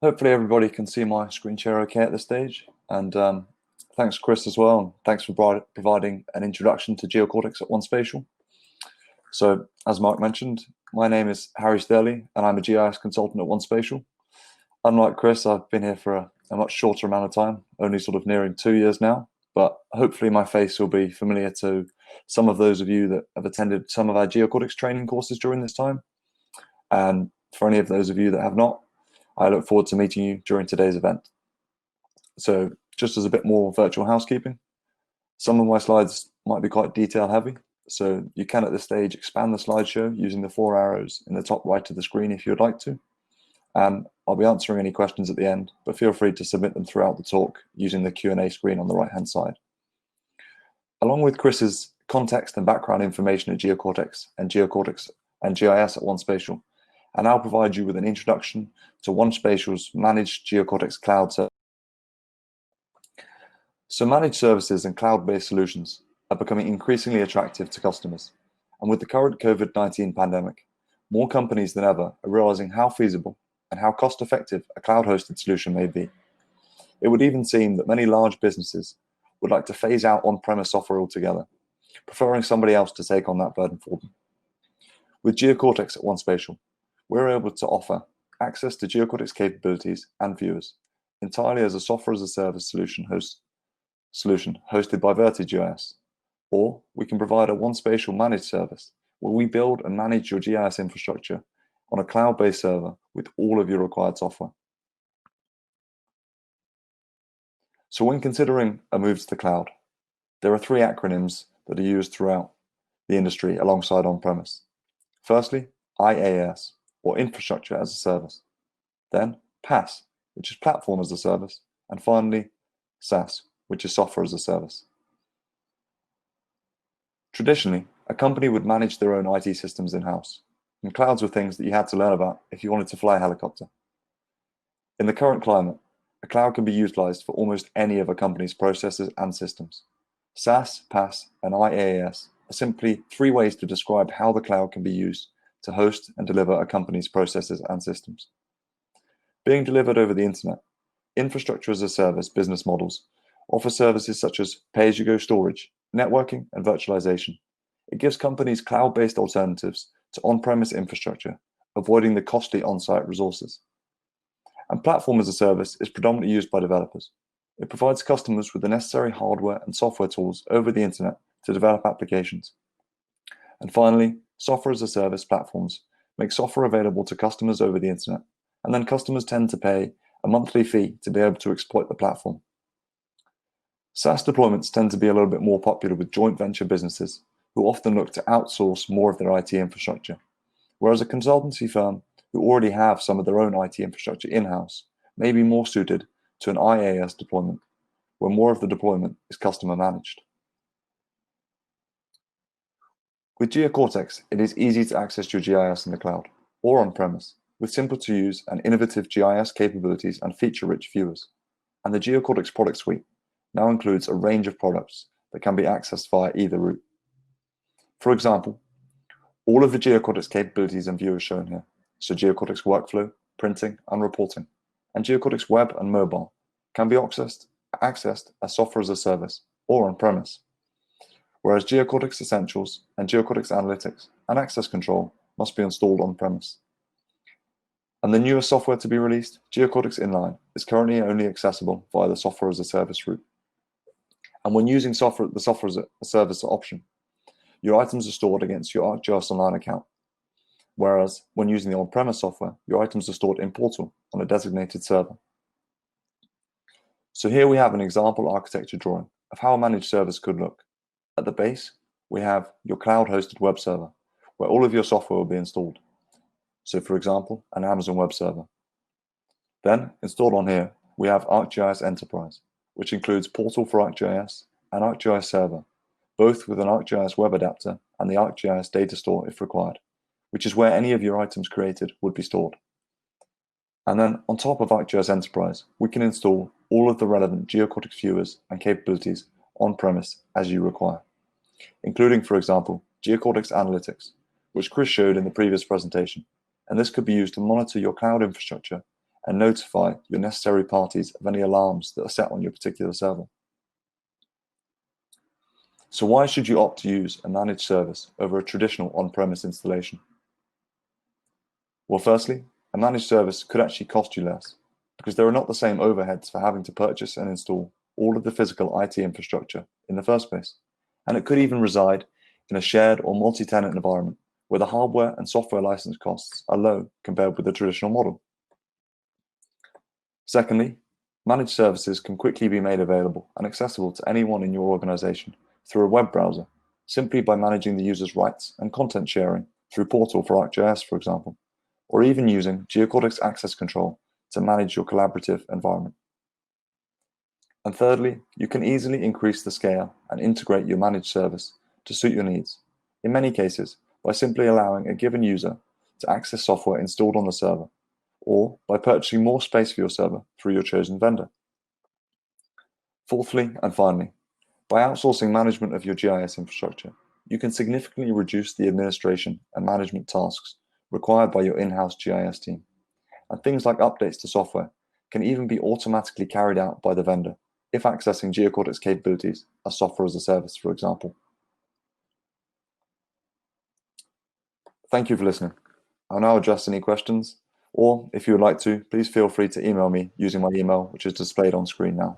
Hopefully everybody can see my screen share okay at this stage. And thanks, Chris, as well. And thanks for providing an introduction to GeoCortex at 1Spatial. So, as Mark mentioned, my name is Harry Sturley, and I'm a GIS consultant at 1Spatial. Unlike Chris, I've been here for a much shorter amount of time, only sort of nearing 2 years now. But hopefully my face will be familiar to some of those of you that have attended some of our GeoCortex training courses during this time. And for any of those of you that have not, I look forward to meeting you during today's event. So just as a bit more virtual housekeeping, some of my slides might be quite detail heavy. So you can at this stage expand the slideshow using the 4 arrows in the top right of the screen if you'd like to. And I'll be answering any questions at the end, but feel free to submit them throughout the talk using the Q&A screen on the right-hand side. Along with Chris's context and background information at GeoCortex and GIS at 1Spatial, and I'll provide you with an introduction to 1Spatial's Managed Geocortex cloud service. So managed services and cloud-based solutions are becoming increasingly attractive to customers. And with the current COVID-19 pandemic, more companies than ever are realizing how feasible and how cost-effective a cloud-hosted solution may be. It would even seem that many large businesses would like to phase out on-premise software altogether, preferring somebody else to take on that burden for them. With GeoCortex at 1Spatial, we're able to offer access to GeoCortex capabilities and viewers entirely as a software-as-a-service solution hosted by GIS, or we can provide a 1Spatial managed service where we build and manage your GIS infrastructure on a cloud-based server with all of your required software. So when considering a move to the cloud, there are 3 acronyms that are used throughout the industry alongside on-premise. Firstly, IaaS, or Infrastructure as a Service. Then PaaS, which is Platform as a Service. And finally, SaaS, which is Software as a Service. Traditionally, a company would manage their own IT systems in-house, and clouds were things that you had to learn about if you wanted to fly a helicopter. In the current climate, a cloud can be utilized for almost any of a company's processes and systems. SaaS, PaaS, and IaaS are simply 3 ways to describe how the cloud can be used to host and deliver a company's processes and systems. Being delivered over the internet, infrastructure as a service business models offer services such as pay-as-you-go storage, networking, and virtualization. It gives companies cloud-based alternatives to on-premise infrastructure, avoiding the costly on-site resources. And platform as a service is predominantly used by developers. It provides customers with the necessary hardware and software tools over the internet to develop applications. And finally, software as a service platforms make software available to customers over the internet, and then customers tend to pay a monthly fee to be able to exploit the platform. SaaS deployments tend to be a little bit more popular with joint venture businesses who often look to outsource more of their IT infrastructure, whereas a consultancy firm who already have some of their own IT infrastructure in-house may be more suited to an IaaS deployment, where more of the deployment is customer managed. With GeoCortex, it is easy to access your GIS in the cloud or on-premise with simple to use and innovative GIS capabilities and feature-rich viewers. And the GeoCortex product suite now includes a range of products that can be accessed via either route. For example, all of the GeoCortex capabilities and viewers shown here, so GeoCortex Workflow, Printing, and Reporting, and GeoCortex Web and Mobile, can be accessed as software as a service or on-premise, whereas GeoCortex Essentials and GeoCortex Analytics and Access Control must be installed on-premise. And the newest software to be released, GeoCortex Inline, is currently only accessible via the software as a service route. And when using the software as a service option, your items are stored against your ArcGIS Online account, whereas when using the on-premise software, your items are stored in Portal on a designated server. So here we have an example architecture drawing of how a managed service could look. At the base, we have your cloud-hosted web server, where all of your software will be installed. So for example, an Amazon web server. Then, installed on here, we have ArcGIS Enterprise, which includes Portal for ArcGIS and ArcGIS Server, both with an ArcGIS web adapter and the ArcGIS data store if required, which is where any of your items created would be stored. And then on top of ArcGIS Enterprise, we can install all of the relevant GeoCortex viewers and capabilities on-premise as you require, including, for example, GeoCortex Analytics, which Chris showed in the previous presentation. And this could be used to monitor your cloud infrastructure and notify your necessary parties of any alarms that are set on your particular server. So why should you opt to use a managed service over a traditional on-premise installation? Well, firstly, a managed service could actually cost you less because there are not the same overheads for having to purchase and install all of the physical IT infrastructure in the first place. And it could even reside in a shared or multi-tenant environment where the hardware and software license costs are low compared with the traditional model. Secondly, managed services can quickly be made available and accessible to anyone in your organization through a web browser, simply by managing the user's rights and content sharing through Portal for ArcGIS, for example, or even using GeoCortex access control to manage your collaborative environment. And thirdly, you can easily increase the scale and integrate your managed service to suit your needs, in many cases by simply allowing a given user to access software installed on the server, or by purchasing more space for your server through your chosen vendor. Fourthly, and finally, by outsourcing management of your GIS infrastructure, you can significantly reduce the administration and management tasks required by your in-house GIS team. And things like updates to software can even be automatically carried out by the vendor if accessing GeoCortex capabilities as software as a service, for example. Thank you for listening. I'll now address any questions, or if you would like to, please feel free to email me using my email, which is displayed on screen now.